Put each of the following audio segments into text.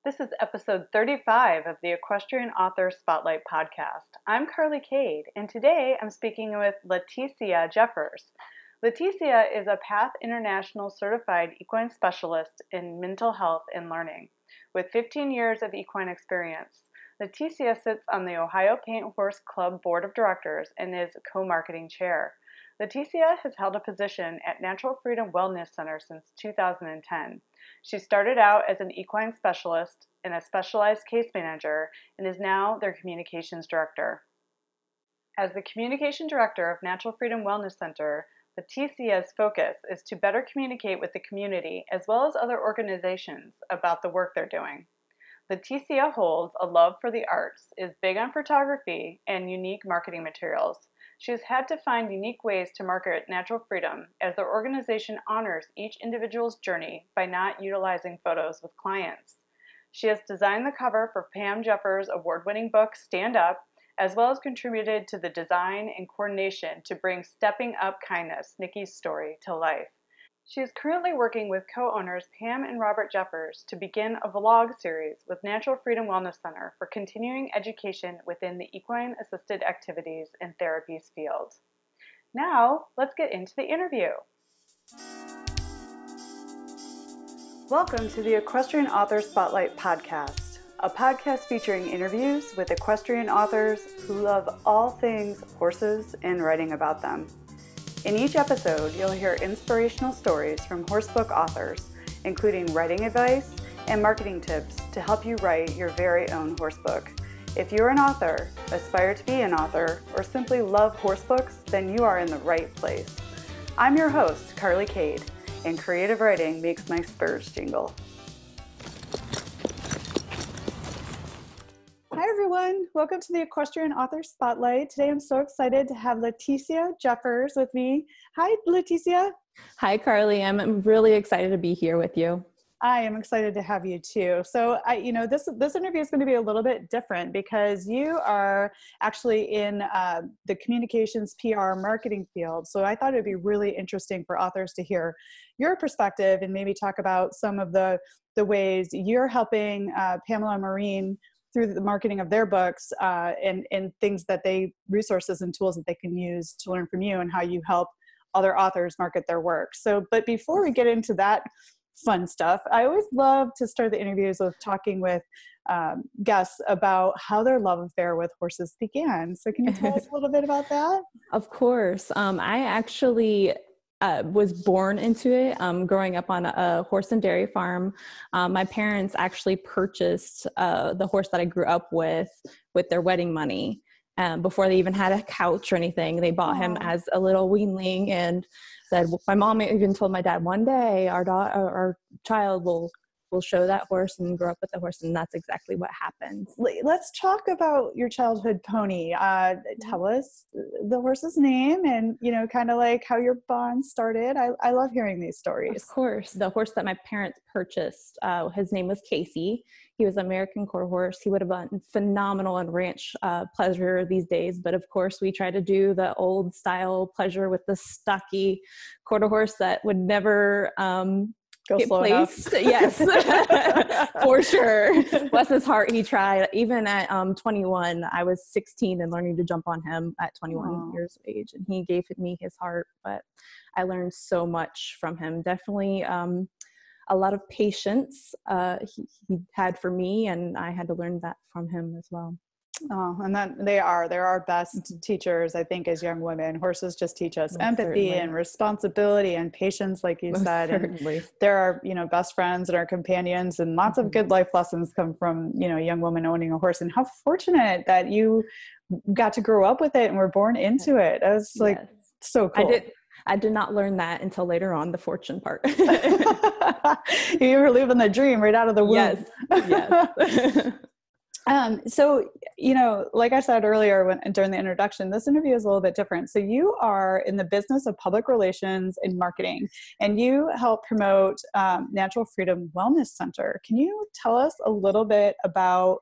This is episode 35 of the Equestrian Author Spotlight podcast. I'm Carly Cade, and today I'm speaking with LaTicia Jeffers. LaTicia is a PATH International Certified Equine Specialist in Mental Health and Learning. With 15 years of equine experience, LaTicia sits on the Ohio Paint Horse Club Board of Directors and is co-marketing chair. LaTicia has held a position at Natural Freedom Wellness Center since 2010. She started out as an equine specialist and a specialized case manager and is now their communications director. As the communication director of Natural Freedom Wellness Center, LaTicia's focus is to better communicate with the community as well as other organizations about the work they're doing. LaTicia holds a love for the arts, is big on photography and unique marketing materials. She has had to find unique ways to market Natural Freedom as their organization honors each individual's journey by not utilizing photos with clients. She has designed the cover for Pam Jeffers' award-winning book, Stand Up, as well as contributed to the design and coordination to bring Stepping Up Kindness, Nikki's story, to life. She is currently working with co-owners Pam and Robert Jeffers to begin a vlog series with Natural Freedom Wellness Center for continuing education within the equine-assisted activities and therapies field. Now, let's get into the interview. Welcome to the Equestrian Author Spotlight podcast, a podcast featuring interviews with equestrian authors who love all things horses and writing about them. In each episode, you'll hear inspirational stories from horsebook authors, including writing advice and marketing tips to help you write your very own horsebook. If you're an author, aspire to be an author, or simply love horsebooks, then you are in the right place. I'm your host, Carly Cade, and creative writing makes my spurs jingle. Hi everyone, welcome to the Equestrian Author Spotlight. Today I'm so excited to have LaTicia Jeffers with me. Hi LaTicia. Hi Carly, I'm really excited to be here with you. I am excited to have you too. So this interview is going to be a little bit different because you are actually in the communications, PR, marketing field. So I thought it would be really interesting for authors to hear your perspective and maybe talk about some of the ways you're helping Pamela Marine through the marketing of their books and things that resources and tools that they can use to learn from you and how you help other authors market their work. So, but before we get into that fun stuff, I always love to start the interviews with talking with guests about how their love affair with horses began. So can you tell us a little bit about that? Of course. I actually was born into it, growing up on a horse and dairy farm. My parents actually purchased the horse that I grew up with their wedding money. Before they even had a couch or anything, they bought him as a little weanling and said, my mom even told my dad, one day our child will show that horse and grow up with the horse. And that's exactly what happened. Let's talk about your childhood pony. Tell us the horse's name and, kind of like how your bond started. I love hearing these stories. Of course. The horse that my parents purchased, his name was Casey. He was an American quarter horse. He would have been phenomenal in ranch pleasure these days. But of course, we try to do the old style pleasure with the stocky quarter horse that would never Go get slow placed. enough. Yes, for sure. Bless his heart, he tried. Even at 21, I was 16 and learning to jump on him at 21 years of age. And he gave me his heart, but I learned so much from him. Definitely a lot of patience he had for me, and I had to learn that from him as well. Oh, and they're our best teachers, I think, as young women. Horses just teach us empathy and responsibility and patience, like you said. Certainly. And they're our, best friends and our companions, and lots of good life lessons come from, young women owning a horse. And how fortunate that you got to grow up with it and were born into it. That was so cool. I did not learn that until later on, the fortune part. You were living the dream right out of the womb. Yes. So, like I said earlier during the introduction, this interview is a little bit different. So you are in the business of public relations and marketing, and you help promote Natural Freedom Wellness Center. Can you tell us a little bit about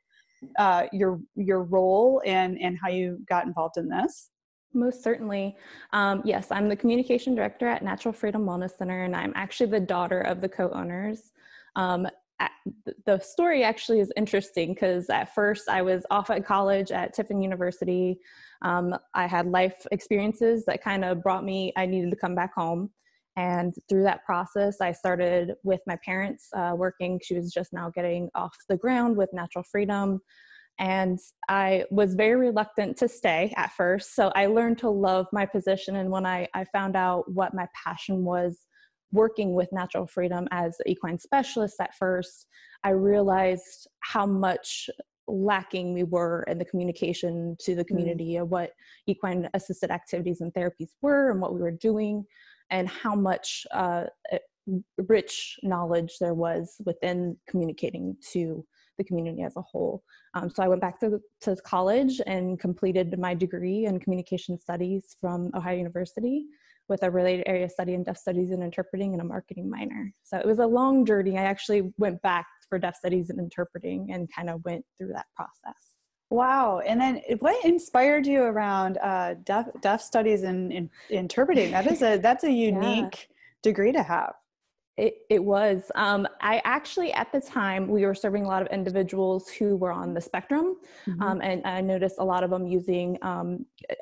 your role and how you got involved in this? Most certainly. Yes, I'm the communication director at Natural Freedom Wellness Center, and I'm actually the daughter of the co-owners. the story actually is interesting because at first I was off at college at Tiffin University. I had life experiences that kind of brought me, I needed to come back home. And through that process, I started with my parents working. She was just now getting off the ground with Natural Freedom. And I was very reluctant to stay at first. So I learned to love my position. And when I found out what my passion was working with Natural Freedom as an equine specialist at first, I realized how much lacking we were in the communication to the community of what equine assisted activities and therapies were and what we were doing, and how much rich knowledge there was within communicating to the community as a whole. So I went back to college and completed my degree in communication studies from Ohio University with a related area study in deaf studies and interpreting and a marketing minor. So it was a long journey. I actually went back for deaf studies and interpreting and kind of went through that process. Wow. And then what inspired you around deaf studies and interpreting? That's a unique degree to have. It was. I actually, at the time, we were serving a lot of individuals who were on the spectrum. And I noticed a lot of them using,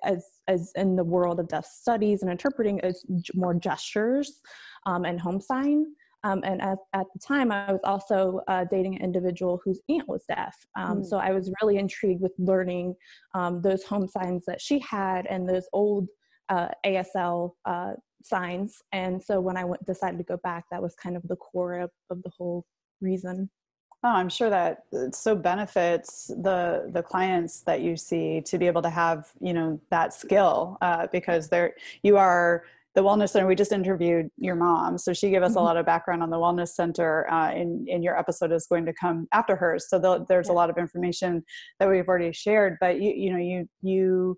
as in the world of deaf studies and interpreting, as more gestures and home sign. And at the time, I was also dating an individual whose aunt was deaf. So I was really intrigued with learning those home signs that she had and those old ASL signs. And so when I decided to go back, that was kind of the core of the whole reason. Oh, I'm sure that it so benefits the clients that you see to be able to have, that skill, because you are the Wellness Center. We just interviewed your mom, so she gave us a lot of background on the Wellness Center. In your episode is going to come after hers, so there's a lot of information that we've already shared. But you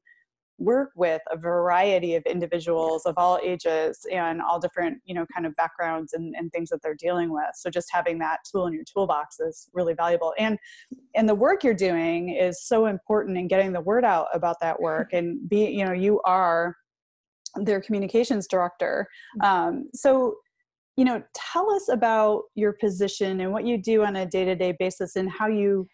work with a variety of individuals of all ages and all different, kind of backgrounds and things that they're dealing with. So just having that tool in your toolbox is really valuable. And the work you're doing is so important in getting the word out about that work. And you are their communications director. So, tell us about your position and what you do on a day-to-day basis and how you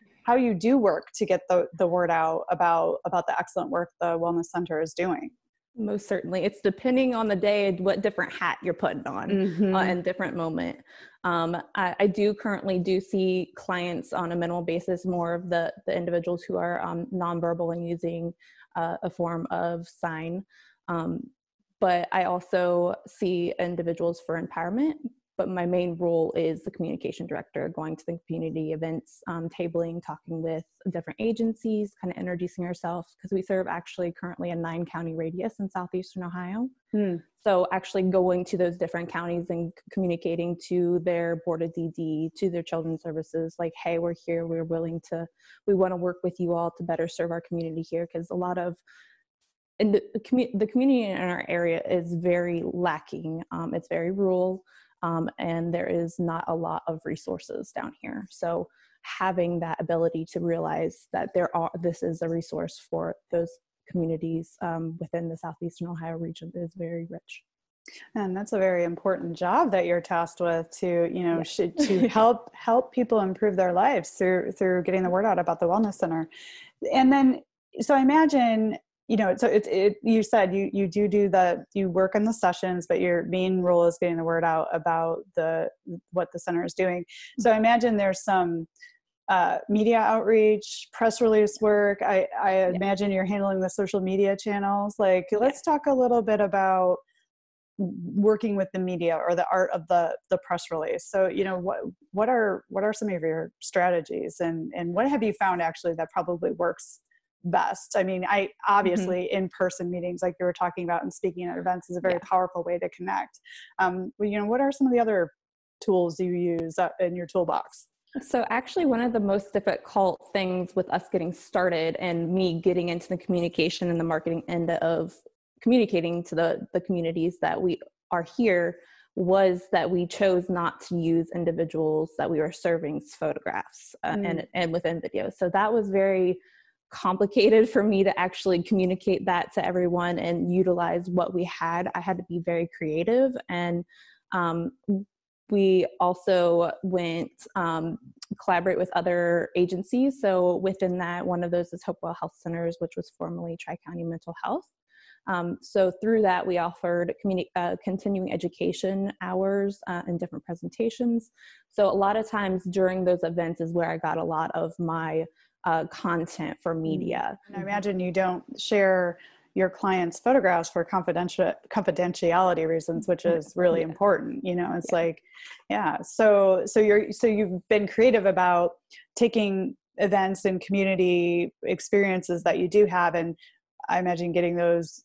do work to get the word out about the excellent work the Wellness Center is doing. Most certainly. It's depending on the day, what different hat you're putting on in different moment. I do currently see clients on a minimal basis, more of the individuals who are nonverbal and using a form of sign. But I also see individuals for empowerment. But my main role is the communication director, going to the community events, tabling, talking with different agencies, kind of introducing ourselves, because we serve actually currently a 9-county radius in southeastern Ohio. So actually going to those different counties and communicating to their board of DD, to their children's services, like, hey, we're here, we want to work with you all to better serve our community here, because a lot of the community in our area is very lacking. It's very rural. And there is not a lot of resources down here. So having that ability to realize that this is a resource for those communities within the southeastern Ohio region is very rich. And that's a very important job that you're tasked with to to help people improve their lives through getting the word out about the Wellness Center. And then, so I imagine, so you said you work in the sessions, but your main role is getting the word out about what the center is doing. So I imagine there's some media outreach, press release work. I imagine you're handling the social media channels. Let's talk a little bit about working with the media or the art of the press release. So, what are some of your strategies and what have you found actually that probably works best? I mean, obviously in-person meetings, like you were talking about, and speaking at events is a very powerful way to connect. What are some of the other tools you use in your toolbox? So actually one of the most difficult things with us getting started and me getting into the communication and the marketing end of communicating to the communities that we are here was that we chose not to use individuals that we were serving's photographs and within videos. So that was very complicated for me to actually communicate that to everyone and utilize what we had. I had to be very creative and We also went collaborate with other agencies. So within that, one of those is Hopewell Health Centers, which was formerly Tri-County Mental Health. So through that, we offered continuing education hours and different presentations. So a lot of times during those events is where I got a lot of my content for media. And I imagine you don't share your clients' photographs for confidentiality reasons, which is really important. You know, it's like, So you've been creative about taking events and community experiences that you do have, and I imagine getting those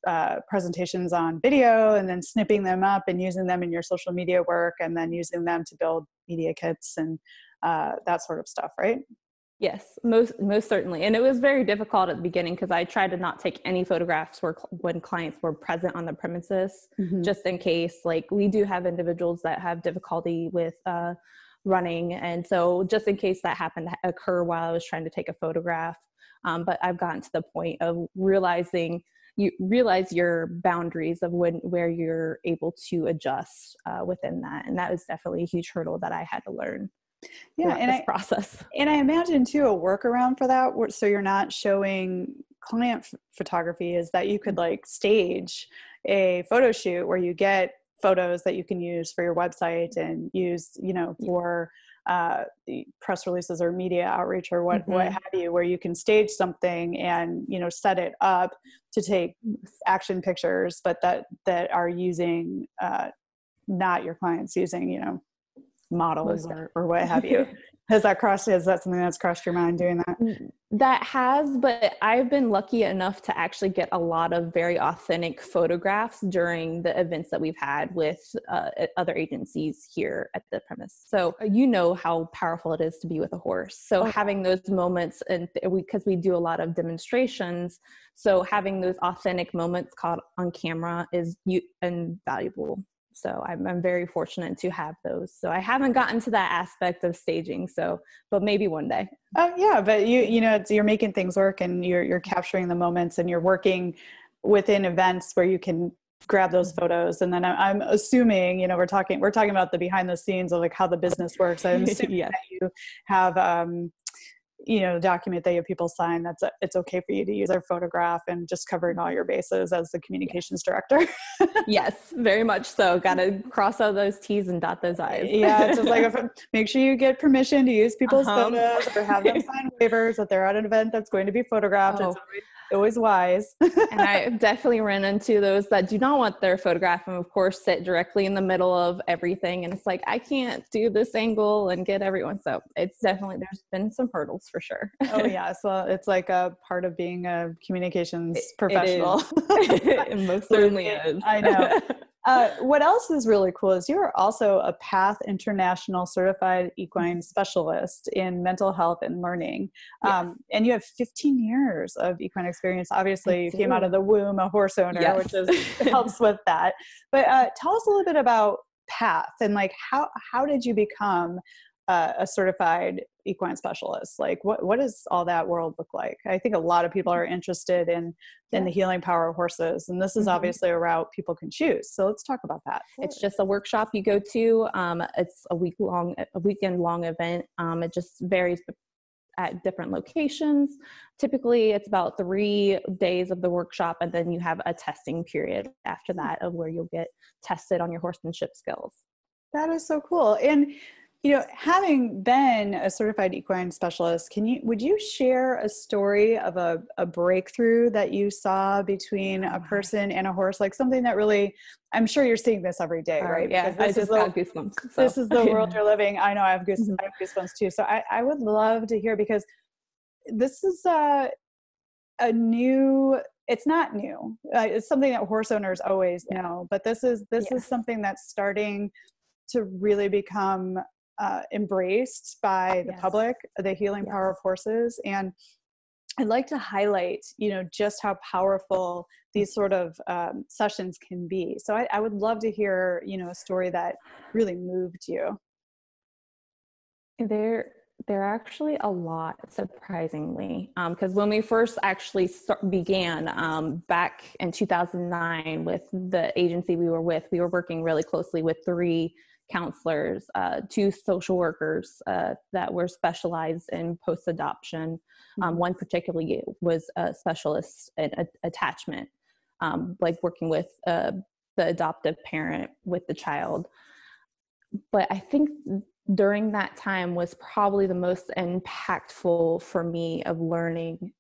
presentations on video and then snipping them up and using them in your social media work, and then using them to build media kits and that sort of stuff, right? Yes, most certainly. And it was very difficult at the beginning because I tried to not take any photographs when clients were present on the premises, just in case. Like, we do have individuals that have difficulty with running. And so just in case that happened to occur while I was trying to take a photograph. But I've gotten to the point of realizing you realize your boundaries of where you're able to adjust within that. And that was definitely a huge hurdle that I had to learn. And this process. And I imagine too, a workaround for that, so you're not showing client photography, is that you could like stage a photo shoot where you get photos that you can use for your website and use, you know, for the press releases or media outreach or what have you, where you can stage something and, you know, set it up to take action pictures, but that are using not your clients using, you know, models or what have you. Is that something that's crossed your mind, doing that? That has, but I've been lucky enough to actually get a lot of very authentic photographs during the events that we've had with other agencies here at the premise. So you know how powerful it is to be with a horse. So having those moments, and because we do a lot of demonstrations, so having those authentic moments caught on camera is invaluable. So I'm very fortunate to have those. So I haven't gotten to that aspect of staging. But maybe one day. But you know, you're making things work, and you're capturing the moments, and you're working within events where you can grab those photos. And then I'm assuming, you know, we're talking about the behind the scenes of like how the business works. I'm assuming that you have, you know, document that you have people sign it's okay for you to use their photograph, and just covering all your bases as the communications director. Yes, very much so. Got to cross all those T's and dot those I's. It's just like, make sure you get permission to use people's photos, or have them sign waivers that they're at an event that's going to be photographed. It's always wise. And I've definitely ran into those that do not want their photograph, and of course sit directly in the middle of everything. And it's like, I can't do this angle and get everyone. So it's definitely, there's been some hurdles for sure. Well, it's like a part of being a communications professional. It most certainly is. I know. What else is really cool is you are also a PATH International Certified Equine Specialist in mental health and learning. And you have 15 years of equine experience. Obviously, you came out of the womb a horse owner, which helps with that. But tell us a little bit about PATH, and like how did you become a certified equine specialist? Like what does all that world look like? I think a lot of people are interested in the healing power of horses, and this is obviously a route people can choose. So let's talk about that. It's just a workshop you go to. It's a weekend long event. It just varies at different locations. Typically it's about 3 days of the workshop, and then you have a testing period after that of where you'll get tested on your horsemanship skills. That is so cool. And you know, having been a certified equine specialist, would you share a story of a breakthrough that you saw between a person and a horse? Like something that really, I'm sure you're seeing this every day, right? Yeah, I just got goosebumps. So. This is the world you're living. I know I have goosebumps too. So I would love to hear, because this is a new, it's not new. It's something that horse owners always know, but this is something that's starting to really become embraced by the public, the healing power of horses. And I'd like to highlight, you know, just how powerful these sort of sessions can be. So I would love to hear, you know, a story that really moved you. There are actually a lot, surprisingly, because when we first actually began back in 2009 with the agency we were working really closely with 3 counselors, 2 social workers that were specialized in post-adoption. One particularly was a specialist in attachment, like working with the adoptive parent with the child. But I think during that time was probably the most impactful for me of learning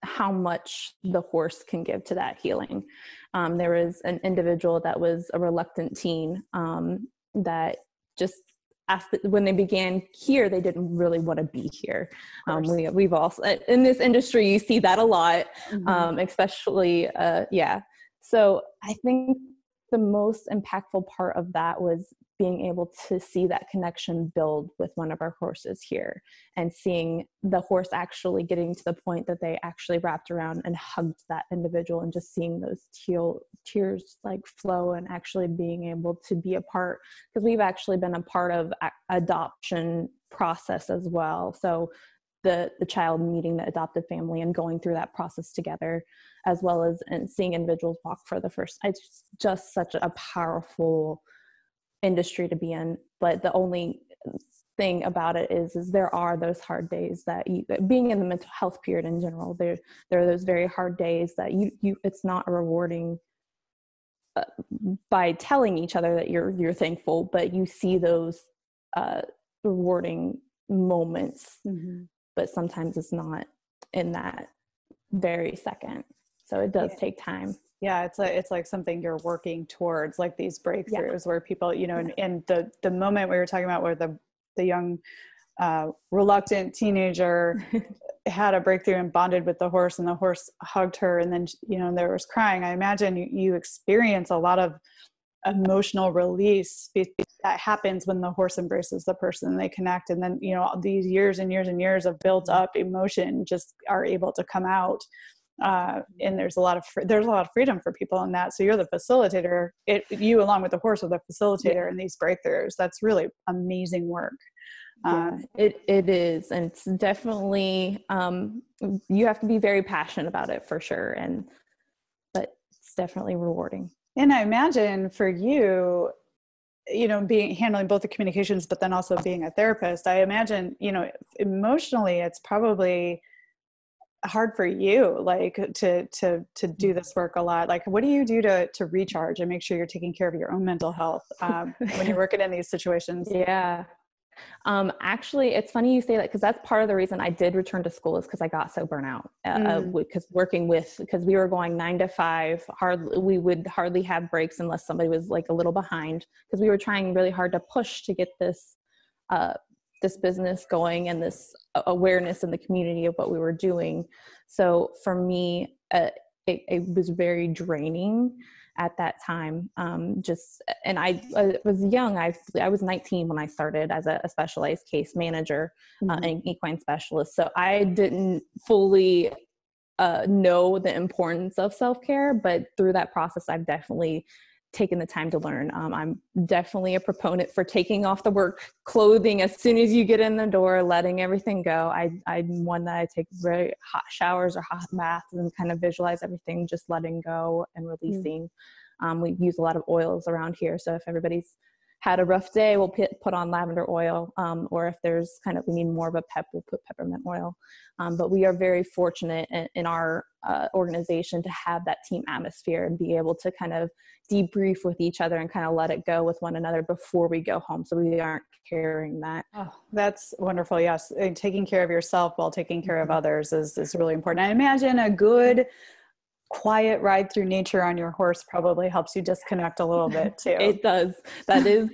how much the horse can give to that healing. There was an individual that was a reluctant teen that just when they began here, they didn't really want to be here. We've also, in this industry, you see that a lot, especially, So I think the most impactful part of that was being able to see that connection build with one of our horses here, and seeing the horse actually getting to the point that they actually wrapped around and hugged that individual, and just seeing those tears like flow, and actually being able to be a part, because we've actually been a part of adoption process as well. So the child meeting the adoptive family and going through that process together, as well as and seeing individuals walk for the first time. It's just such a powerful industry to be in. But the only thing about it is there are those hard days that being in the mental health period in general, there are those very hard days that you it's not rewarding by telling each other that you're thankful, but you see those rewarding moments, but sometimes it's not in that very second. So it does take time. Yeah, it's like something you're working towards, like these breakthroughs where people, and the moment we were talking about where the young reluctant teenager had a breakthrough and bonded with the horse, and the horse hugged her, and then there was crying. I imagine you experience a lot of emotional release that happens when the horse embraces the person and they connect, and then these years and years and years of built up emotion just are able to come out. And there's a lot of freedom for people in that. So you're the facilitator. You along with the horse are the facilitator in these breakthroughs. That's really amazing work. It is, and it's definitely you have to be very passionate about it for sure, but it's definitely rewarding. And I imagine for you, handling both the communications, but then also being a therapist, I imagine emotionally it's probably hard for you, like to do this work a lot. Like, what do you do to recharge and make sure you're taking care of your own mental health when you're working in these situations? Actually, it's funny you say that, because that's part of the reason I did return to school, is because I got so burnt out. Because we were going 9 to 5, we would hardly have breaks unless somebody was like a little behind, because we were trying really hard to push to get this business going and this awareness in the community of what we were doing. So for me, it was very draining at that time. And I was young. I was 19 when I started as a specialized case manager and equine specialist. So I didn't fully know the importance of self-care, but through that process, I've definitely taken the time to learn. I'm definitely a proponent for taking off the work clothing as soon as you get in the door, letting everything go. I'm one that I take very hot showers or hot baths and kind of visualize everything, just letting go and releasing. We use a lot of oils around here. So if everybody's had a rough day, we'll put on lavender oil, or if there's we need more of a pep, we'll put peppermint oil. But we are very fortunate in our organization to have that team atmosphere and be able to kind of debrief with each other and kind of let it go with one another before we go home, so we aren't carrying that. Oh, that's wonderful. Yes. And taking care of yourself while taking care of others is really important. I imagine a good quiet ride through nature on your horse probably helps you disconnect a little bit too. It does. That is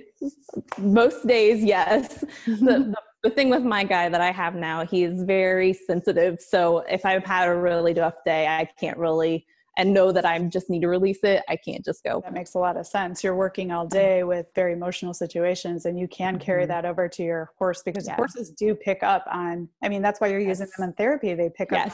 most days. Yes. The thing with my guy that I have now, he is very sensitive. So if I've had a really tough day, I can't really, and know that I just need to release it, I can't just go. That makes a lot of sense. You're working all day with very emotional situations, and you can carry that over to your horse, because horses do pick up on, that's why you're using them in therapy. They pick up.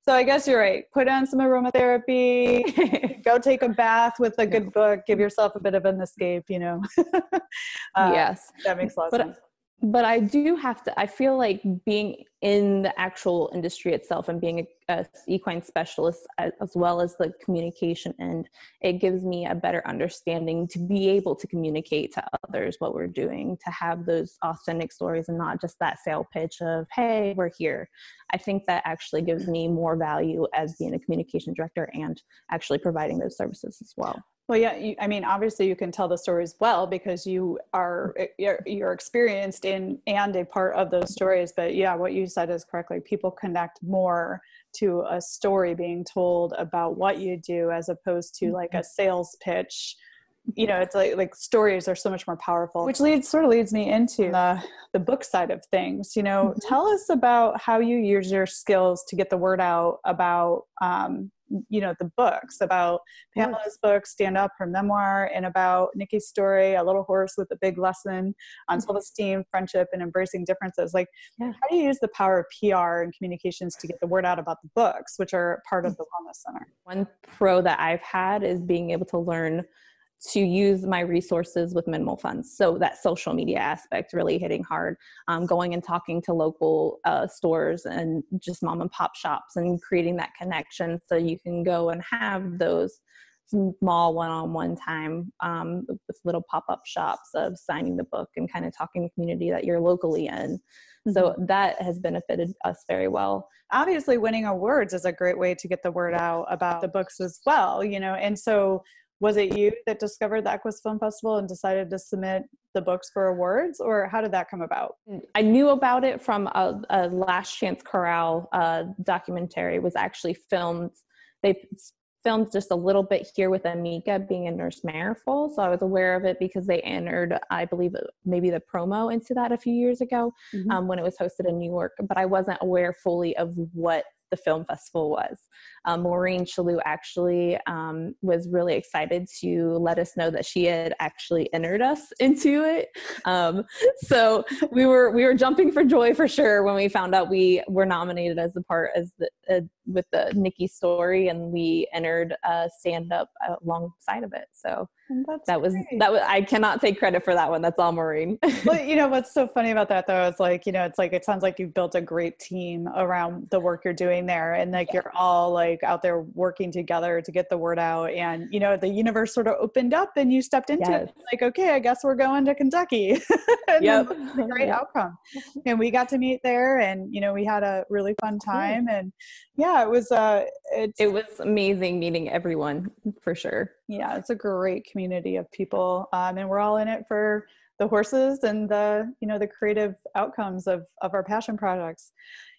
So I guess you're right. Put on some aromatherapy, go take a bath with a good book, give yourself a bit of an escape, Yes. That makes a lot of sense. But I feel like being in the actual industry itself and being a equine specialist as well as the communication end, it gives me a better understanding to be able to communicate to others what we're doing, to have those authentic stories and not just that sale pitch of, hey, we're here. I think that actually gives me more value as being a communication director and actually providing those services as well. Well, yeah, I mean, obviously you can tell the stories well because you're experienced in and a part of those stories. But yeah, what you said is correct. Like people connect more to a story being told about what you do as opposed to like a sales pitch. You know, it's like stories are so much more powerful, which sort of leads me into the book side of things. You know, tell us about how you use your skills to get the word out about, you know, the books, about Pamela's book, Stand Up, her memoir, and about Nikki's story, A Little Horse with a Big Lesson on self-esteem, friendship, and embracing differences. Like, how do you use the power of PR and communications to get the word out about the books, which are part of the Wellness Center? One pro that I've had is being able to learn to use my resources with minimal funds. So that social media aspect really hitting hard, going and talking to local stores and just mom and pop shops and creating that connection so you can go and have those small one-on-one time with little pop-up shops of signing the book and kind of talking to the community that you're locally in. So that has benefited us very well. Obviously winning awards is a great way to get the word out about the books as well, you know, and so was it you that discovered the Equus Film Festival and decided to submit the books for awards, or how did that come about? I knew about it from a Last Chance Corral documentary. Was actually filmed. They filmed just a little bit here with Amika being a nurse mariful. So I was aware of it because they entered, I believe, maybe the promo into that a few years ago when it was hosted in New York. But I wasn't aware fully of what the film festival was. Maureen Shalhoub actually was really excited to let us know that she had actually entered us into it. So we were jumping for joy for sure when we found out we were nominated as with the Nikki story, and we entered Stand Up alongside of it. So that was I cannot take credit for that one. That's all Maureen. Well, you know what's so funny about that though is like, you know, it's like it sounds like you've built a great team around the work you're doing there, and like you're all like out there working together to get the word out, and you know the universe sort of opened up and you stepped into it. Like, okay, I guess we're going to Kentucky. And a great outcome. And we got to meet there, and you know we had a really fun time, and it was amazing meeting everyone for sure. Yeah, it's a great community of people, and we're all in it for the horses and the, you know, the creative outcomes of our passion projects.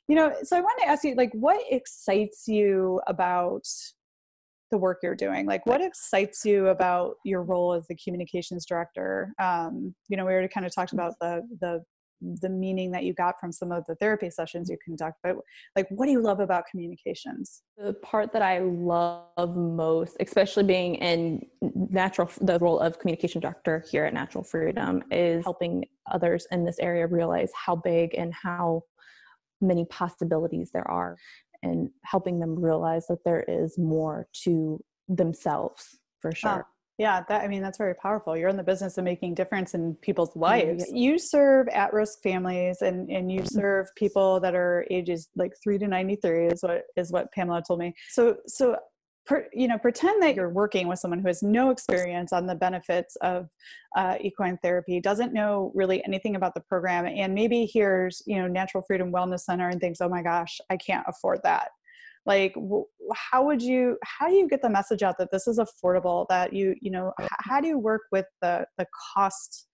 You know, so I wanted to ask you, like, what excites you about the work you're doing? Like, what excites you about your role as the communications director? You know, we already kind of talked about the meaning that you got from some of the therapy sessions you conduct, but like, what do you love about communications? The part that I love most, especially being in the role of communication director here at Natural Freedom, is helping others in this area realize how big and how many possibilities there are, and helping them realize that there is more to themselves for sure. Yeah, that's very powerful. You're in the business of making difference in people's lives. You serve at-risk families, and you serve people that are ages like 3 to 93 is what Pamela told me. So pretend that you're working with someone who has no experience on the benefits of equine therapy, doesn't know really anything about the program, and maybe hears, you know, Natural Freedom Wellness Center and thinks, oh my gosh, I can't afford that. Like, how do you get the message out that this is affordable, that you know, how do you work with the cost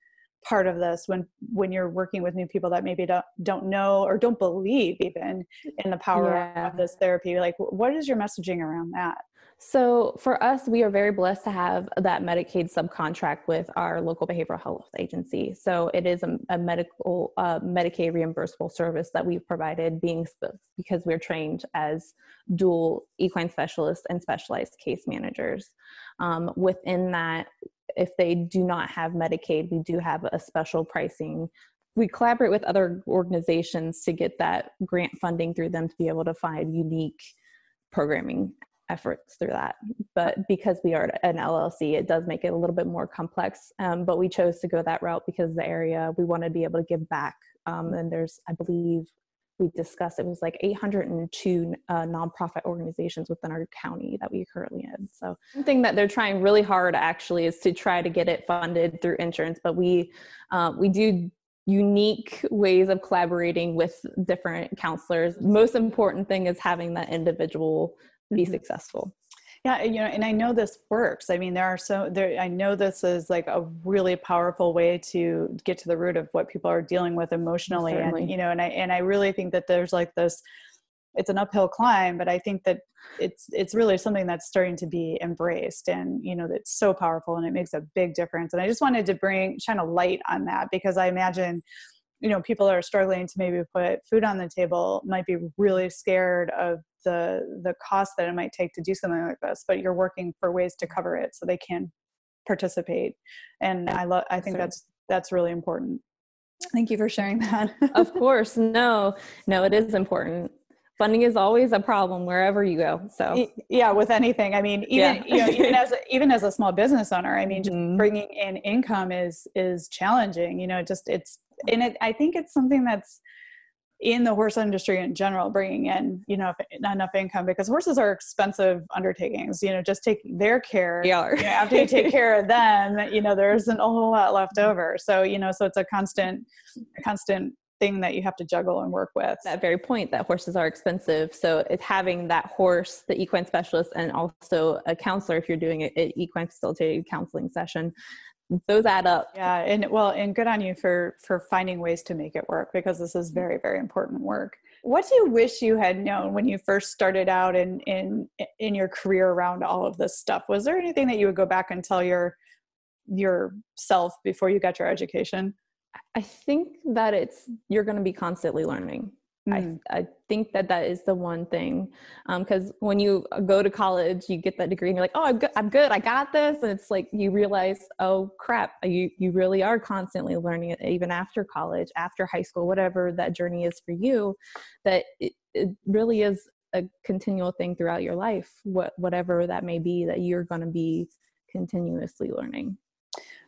part of this when you're working with new people that maybe don't know or don't believe even in the power of this therapy? Like, what is your messaging around that? So for us, we are very blessed to have that Medicaid subcontract with our local behavioral health agency. So it is a medical Medicaid reimbursable service that we've provided, because we're trained as dual equine specialists and specialized case managers. Within that, if they do not have Medicaid, we do have a special pricing. We collaborate with other organizations to get that grant funding through them to be able to find unique programming efforts through that. But because we are an LLC, it does make it a little bit more complex. But we chose to go that route because the area, we want to be able to give back. And there's, I believe we discussed, it was like 802 nonprofit organizations within our county that we currently in. So one thing that they're trying really hard actually is to try to get it funded through insurance, but we do unique ways of collaborating with different counselors. Most important thing is having that individual be successful. Yeah, and I know this works. I mean, I know this is like a really powerful way to get to the root of what people are dealing with emotionally. Certainly. And I really think that there's like this, it's an uphill climb, but I think that it's really something that's starting to be embraced, and, that's so powerful, and it makes a big difference. And I just wanted to shine a light on that, because I imagine, people that are struggling to maybe put food on the table might be really scared of the cost that it might take to do something like this, but you're working for ways to cover it so they can participate. And I think that's really important. Thank you for sharing that. Of course. No, it is important. Funding is always a problem wherever you go. So yeah, with anything. I mean, even as a small business owner, I mean, just bringing in income is challenging. I think it's something that's in the horse industry in general, bringing in, enough income, because horses are expensive undertakings, just taking their care. After you take care of them, there isn't a whole lot left over. So, so it's a constant thing that you have to juggle and work with. That very point, that horses are expensive. So it's having that horse, the equine specialist, and also a counselor, if you're doing an equine facilitated counseling session, those add up. Yeah. And good on you for finding ways to make it work, because this is very, very important work. What do you wish you had known when you first started out in your career around all of this stuff? Was there anything that you would go back and tell yourself before you got your education? I think that you're going to be constantly learning. I think that is the one thing. Because when you go to college, you get that degree and you're like, oh, I'm good. I got this. And it's like, you realize, oh crap, you really are constantly learning it, even after college, after high school, whatever that journey is for you, that it really is a continual thing throughout your life, whatever that may be, that you're going to be continuously learning.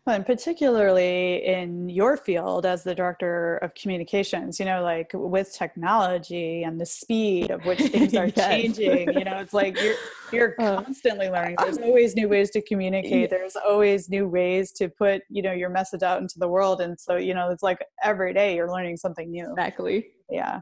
Well, and particularly in your field as the director of communications, like with technology and the speed of which things are changing, it's like you're constantly learning. There's always new ways to communicate. There's always new ways to put, your message out into the world. And so, it's like every day you're learning something new. Exactly. Yeah.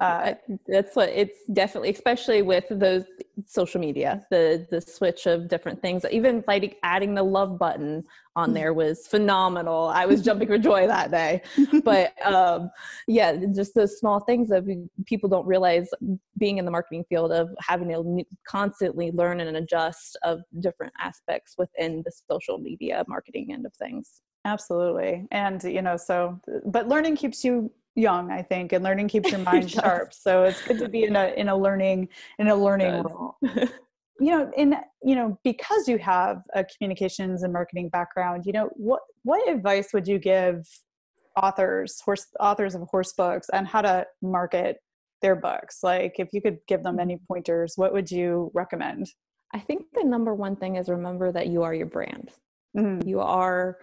That's what it's definitely, especially with those social media, the switch of different things, even like adding the love button on there was phenomenal. I was jumping for joy that day. But just those small things that people don't realize, being in the marketing field, of having to constantly learn and adjust of different aspects within the social media marketing end of things. Absolutely. And, but learning keeps you young, I think, and learning keeps your mind sharp. So it's good to be in a learning role. Because you have a communications and marketing background, what advice would you give authors of horse books on how to market their books? Like, if you could give them any pointers, what would you recommend? I think the number one thing is remember that you are your brand. Mm-hmm. You are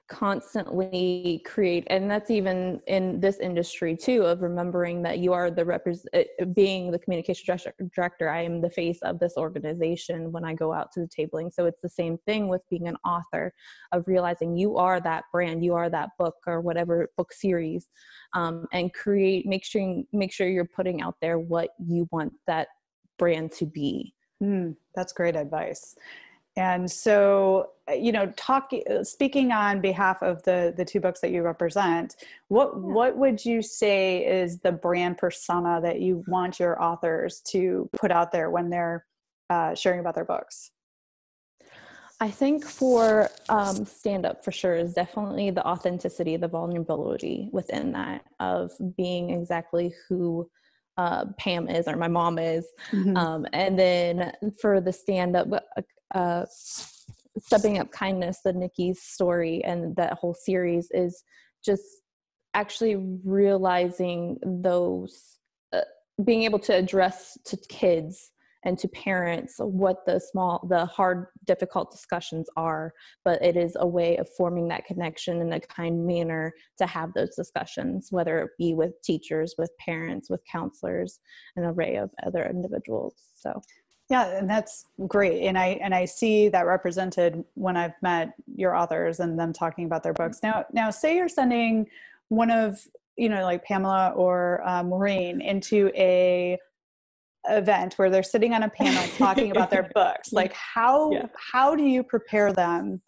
constantly and that's even in this industry too, of remembering that you are being the communication director. I am the face of this organization when I go out to the tabling. So it's the same thing with being an author, of realizing you are that brand, you are that book or whatever book series, and make sure you're putting out there what you want that brand to be. That's great advice. And so, speaking on behalf of the two books that you represent, what would you say is the brand persona that you want your authors to put out there when they're sharing about their books? I think for stand-up, for sure, is definitely the authenticity, the vulnerability within that, of being exactly who Pam is, or my mom is. Mm-hmm. And then for the stand-up, Stepping Up Kindness, the Nikki's story and that whole series, is just actually realizing those, being able to address to kids and to parents what the hard, difficult discussions are, but it is a way of forming that connection in a kind manner to have those discussions, whether it be with teachers, with parents, with counselors, an array of other individuals. So yeah, and that's great. And I see that represented when I've met your authors and them talking about their books. Now say you're sending one of, like Pamela or Maureen into a event where they're sitting on a panel talking about their books. Like how do you prepare them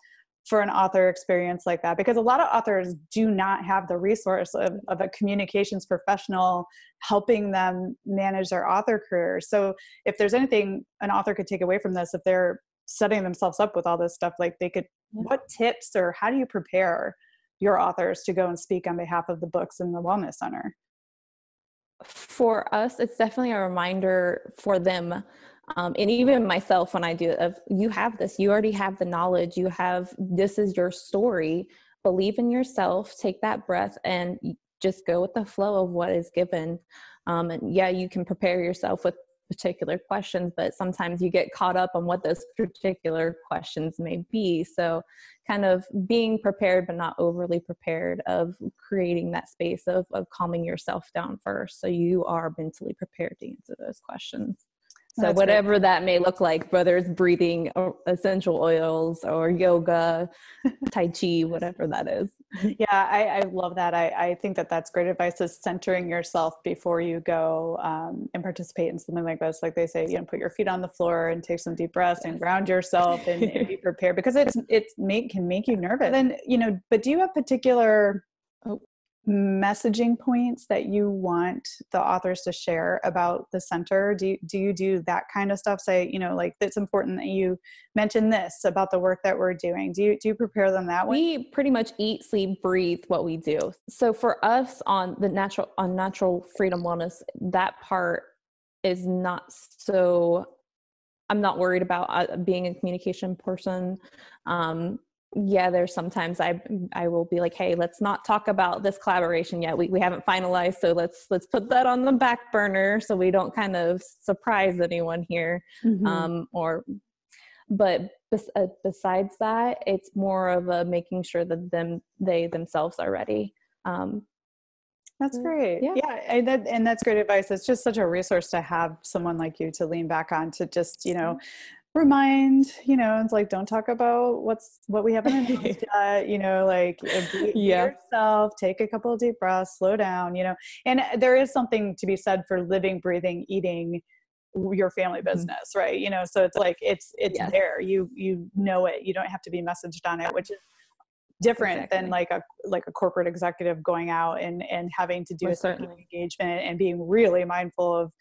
for an author experience like that? Because a lot of authors do not have the resource of a communications professional helping them manage their author career. So if there's anything an author could take away from this, if they're setting themselves up with all this stuff, like they could, what tips or how do you prepare your authors to go and speak on behalf of the books in the Wellness Center? For us, it's definitely a reminder for them. And even myself, when I do it, you have this, you already have the knowledge, this is your story, believe in yourself, take that breath and just go with the flow of what is given. And yeah, you can prepare yourself with particular questions, but sometimes you get caught up on what those particular questions may be. So kind of being prepared, but not overly prepared, of creating that space of calming yourself down first, so you are mentally prepared to answer those questions. So whatever that may look like, whether it's breathing or essential oils or yoga, Tai Chi, whatever that is. Yeah, I love that. I think that's great advice, is centering yourself before you go and participate in something like this. Like they say, put your feet on the floor and take some deep breaths and ground yourself and be prepared, because can make you nervous. Then, but do you have particular messaging points that you want the authors to share about the center? Do you do that kind of stuff? Say, like, it's important that you mention this about the work that we're doing. Do you prepare them that way? We pretty much eat, sleep, breathe what we do. So for us on natural freedom wellness, that part is not so, I'm not worried about being a communication person. Yeah, there's sometimes I will be like, hey, let's not talk about this collaboration yet. We haven't finalized, so let's put that on the back burner so we don't kind of surprise anyone here. But besides that, it's more of a making sure that they themselves are ready. That's great. Yeah. And that's great advice. It's just such a resource to have someone like you to lean back on, to just, remind, it's like, don't talk about what we haven't announced yet, like be yourself, take a couple of deep breaths, slow down, and there is something to be said for living, breathing, eating your family business, right? So it's like, it's there, you know it, you don't have to be messaged on it, which is different than like a corporate executive going out and having to do a speaking engagement and being really mindful of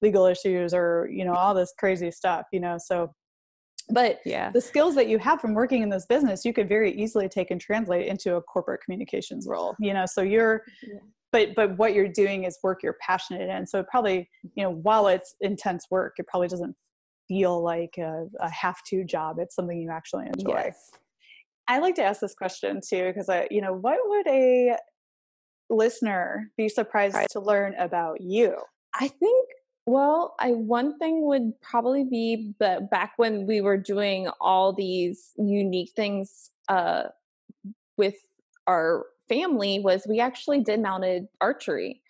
legal issues or, all this crazy stuff, so, but the skills that you have from working in this business, you could very easily take and translate into a corporate communications role, so you're, but what you're doing is work you're passionate in. So it probably, while it's intense work, it probably doesn't feel like a have-to job. It's something you actually enjoy. Yes. I like to ask this question too, because what would a listener be surprised to learn about you? I think, one thing would probably be that back when we were doing all these unique things with our family, was we actually did mounted archery.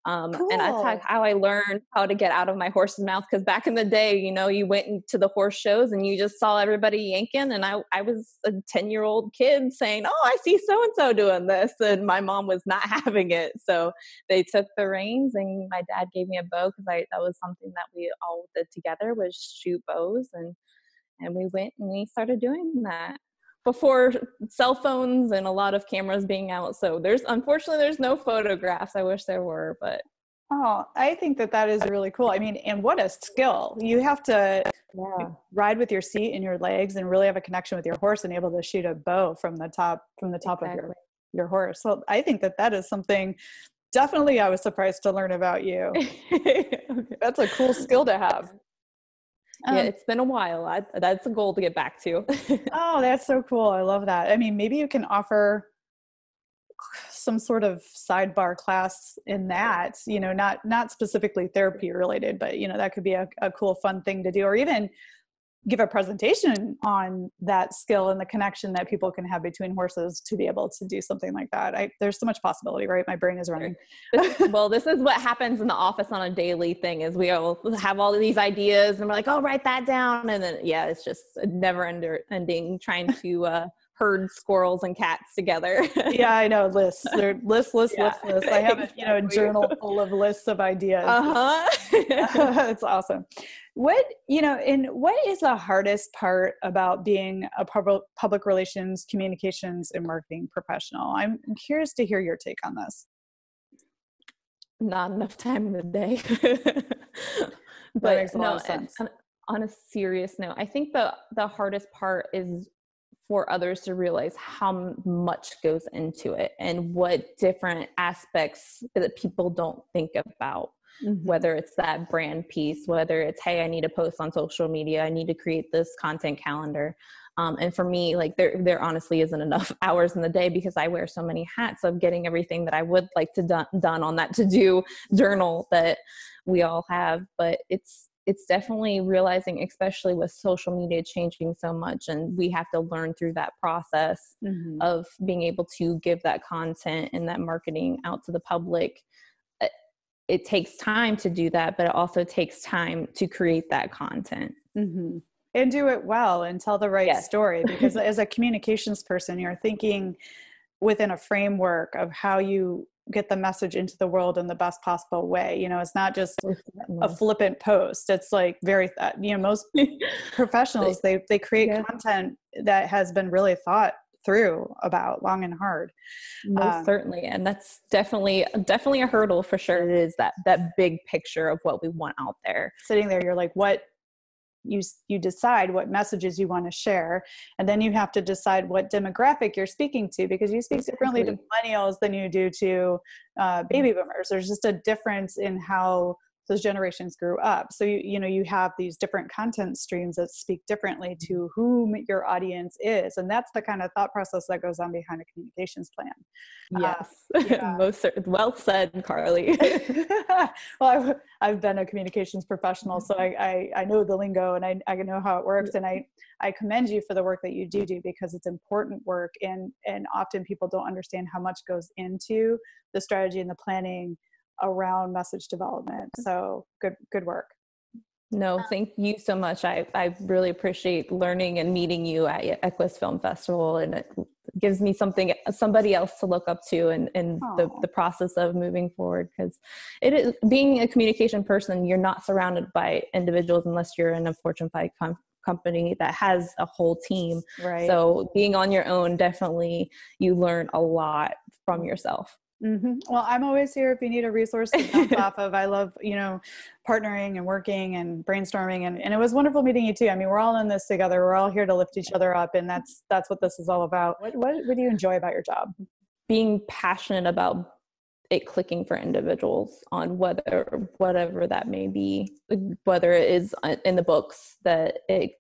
Cool. And that's how I learned how to get out of my horse's mouth. Because back in the day, you went into the horse shows and you just saw everybody yanking. And I was a 10-year-old kid saying, oh, I see so-and-so doing this. And my mom was not having it. So they took the reins and my dad gave me a bow, because that was something that we all did together, was shoot bows. And we went and we started doing that before cell phones and a lot of cameras being out. So unfortunately there's no photographs. I wish there were, but. Oh, I think that is really cool. I mean, and what a skill. You have to ride with your seat and your legs and really have a connection with your horse and able to shoot a bow from the top of your horse. So I think that is something definitely I was surprised to learn about you. Okay. That's a cool skill to have. Yeah, it's been a while. That's a goal to get back to. Oh, that's so cool. I love that. I mean, maybe you can offer some sort of sidebar class in that, you know, not specifically therapy related, but, you know, that could be a cool, fun thing to do, or even give a presentation on that skill and the connection that people can have between horses to be able to do something like that. There's so much possibility, right? My brain is running. Well, this is what happens in the office on a daily thing, is we all have all of these ideas and we're like, oh, write that down. And then, yeah, it's just a never ending trying to herd squirrels and cats together. Yeah, I know. Lists. I have a journal full of lists of ideas. It's awesome. What is the hardest part about being a public relations, communications, and marketing professional? I'm curious to hear your take on this. Not enough time in the day. But makes a lot of sense. On a serious note, I think the hardest part is for others to realize how much goes into it and what different aspects that people don't think about. Mm-hmm. Whether it's that brand piece, whether it's, hey, I need to post on social media, I need to create this content calendar. And for me, like there honestly isn't enough hours in the day because I wear so many hats of getting everything that I would like to done on that to-do journal that we all have. But it's definitely realizing, especially with social media changing so much, and we have to learn through that process mm-hmm. of being able to give that content and that marketing out to the public. It takes time to do that, but it also takes time to create that content. Mm-hmm. And do it well and tell the right story, because as a communications person, you're thinking within a framework of how you get the message into the world in the best possible way. You know, it's not just a flippant post. It's like most professionals, they create content that has been really thought through about long and hard. Most certainly. And that's definitely a hurdle for sure. It is that big picture of what we want out there. Sitting there, you're like, what you decide what messages you want to share. And then you have to decide what demographic you're speaking to, because you speak differently to millennials than you do to baby boomers. There's just a difference in how those generations grew up. So you have these different content streams that speak differently to whom your audience is. And that's the kind of thought process that goes on behind a communications plan. Yes. Well said, Carly. Well, I've been a communications professional, so I know the lingo and I know how it works. And I commend you for the work that you do, because it's important work. And often people don't understand how much goes into the strategy and the planning around message development. So good work. No, thank you so much. I really appreciate learning and meeting you at Equus Film Festival, and it gives me somebody else to look up to in the process of moving forward, because it is, being a communication person, you're not surrounded by individuals unless you're in a Fortune 5 company that has a whole team. Right. So being on your own, definitely you learn a lot from yourself. Mm-hmm. Well, I'm always here if you need a resource to bounce off of. I love, partnering and working and brainstorming, and it was wonderful meeting you too. I mean, we're all in this together. We're all here to lift each other up, and that's what this is all about. What do you enjoy about your job? Being passionate about it clicking for individuals on whatever that may be, whether it is in the books, that it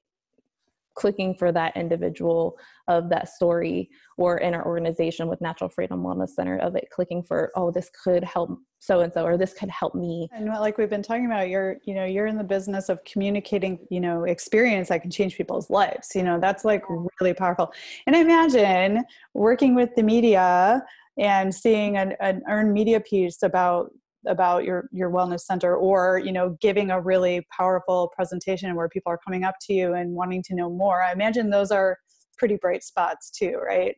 clicking for that individual of that story, or in our organization with Natural Freedom Wellness Center, of it clicking for, oh, this could help so-and-so, or this could help me. And like we've been talking about, you're in the business of communicating, experience that can change people's lives. That's like really powerful. And I imagine working with the media and seeing an earned media piece about your wellness center, or, giving a really powerful presentation where people are coming up to you and wanting to know more. I imagine those are pretty bright spots too, right?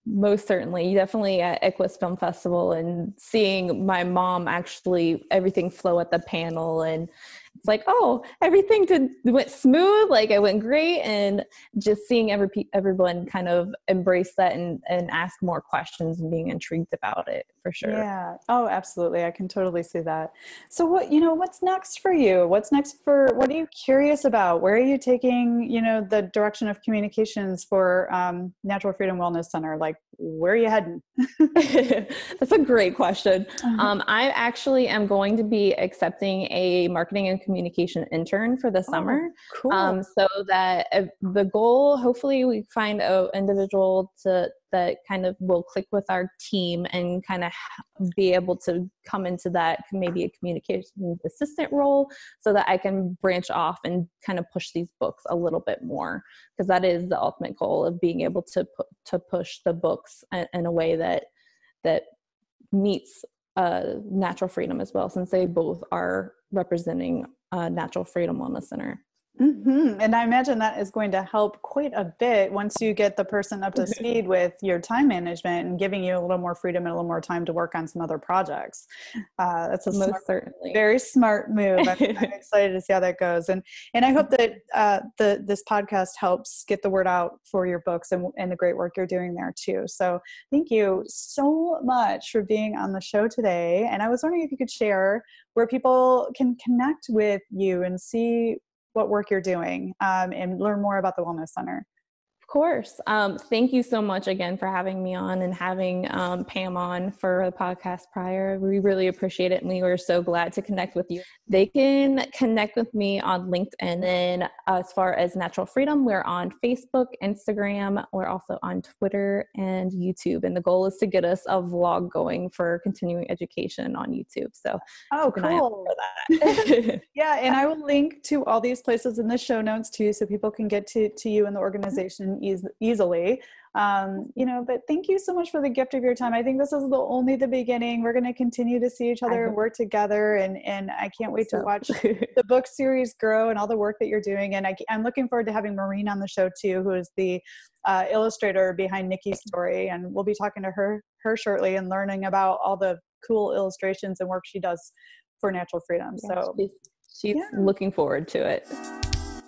Most certainly. Definitely at Equus Film Festival, and seeing my mom actually everything flow at the panel, and it's like, oh, everything went smooth, like it went great, and just seeing everyone kind of embrace that and ask more questions and being intrigued about it, for sure. Yeah. Oh, absolutely. I can totally see that. So what's next for you? What are you curious about? Where are you taking, the direction of communications for Natural Freedom Wellness Center? Like, where are you heading? That's a great question. I actually am going to be accepting a marketing and communication intern for the summer. Cool. So that the goal, hopefully we find an individual that kind of will click with our team and kind of be able to come into that, maybe a communication assistant role, so that I can branch off and kind of push these books a little bit more, because that is the ultimate goal of being able to push the books in a way that meets natural freedom as well, since they both are representing Natural Freedom Wellness Center. Mm-hmm. And I imagine that is going to help quite a bit once you get the person up to speed with your time management and giving you a little more freedom and a little more time to work on some other projects. That's a Certainly very smart move. I'm excited to see how that goes. And I hope that this podcast helps get the word out for your books and the great work you're doing there too. So thank you so much for being on the show today. And I was wondering if you could share where people can connect with you and see what work you're doing, and learn more about the Wellness Center. Of course. Thank you so much again for having me on and having Pam on for the podcast prior. We really appreciate it, and we were so glad to connect with you. They can connect with me on LinkedIn. And as far as Natural Freedom, we're on Facebook, Instagram. We're also on Twitter and YouTube. And the goal is to get us a vlog going for continuing education on YouTube. So cool. For that. Yeah, and I will link to all these places in the show notes too, so people can get to you and the organization easily. But thank you so much for the gift of your time. I think this is only the beginning. We're going to continue to see each other and work together, and I can't wait to watch the book series grow and all the work that you're doing. And I'm looking forward to having Maureen on the show too, who is the illustrator behind Nikki's story, and we'll be talking to her shortly and learning about all the cool illustrations and work she does for Natural Freedom. So she's looking forward to it.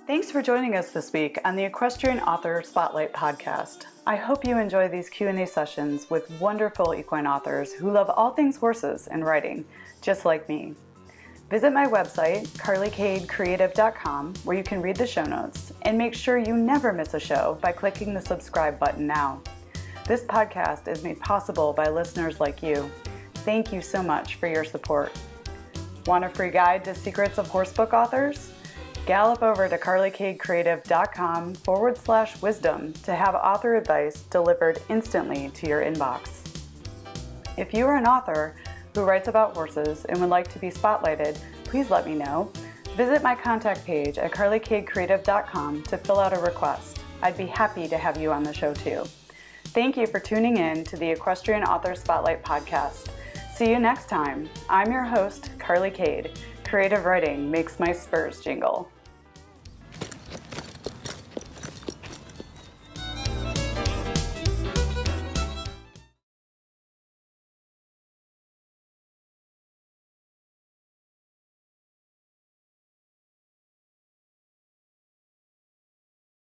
Thanks for joining us this week on the Equestrian Author Spotlight podcast. I hope you enjoy these Q&A sessions with wonderful equine authors who love all things horses and riding, just like me. Visit my website, carlycadecreative.com, where you can read the show notes, and make sure you never miss a show by clicking the subscribe button now. This podcast is made possible by listeners like you. Thank you so much for your support. Want a free guide to secrets of horsebook authors? Gallop over to carlycadecreative.com/wisdom to have author advice delivered instantly to your inbox. If you are an author who writes about horses and would like to be spotlighted, please let me know. Visit my contact page at carlycadecreative.com to fill out a request. I'd be happy to have you on the show too. Thank you for tuning in to the Equestrian Author Spotlight podcast. See you next time. I'm your host, Carly Cade. Creative writing makes my spurs jingle.